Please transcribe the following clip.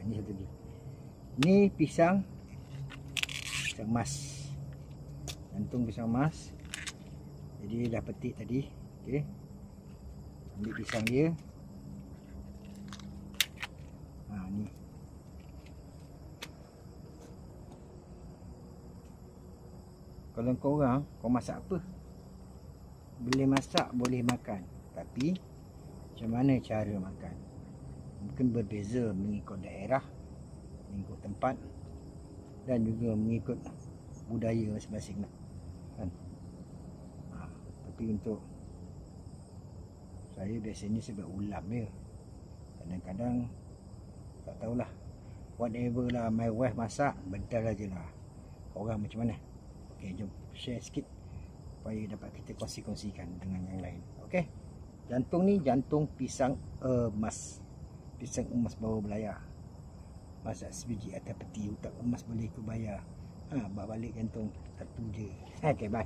Ni satu lagi. Ni pisang emas. Jantung pisang emas. Jadi dah petik tadi. Okey. Ambil pisang dia. Ni. Kalau korang masak apa? Boleh masak, boleh makan. Tapi macam mana cara makan? Mungkin berbeza mengikut daerah, mengikut tempat, dan juga mengikut budaya masing-masing kan. Tapi untuk saya biasanya sebab ulam je. Kadang-kadang tak tahulah, whatever lah my wife masak, bedal aja lah. Korang macam mana? Okey, jom share sikit supaya dapat kita kongsi-kongsikan dengan yang lain. Okey. Jantung ni jantung pisang emas. Pisang emas bawah belayar. Masak sebiji atas peti, utak emas boleh ke bayar. Bawa balik jantung satu je. Okey, bye.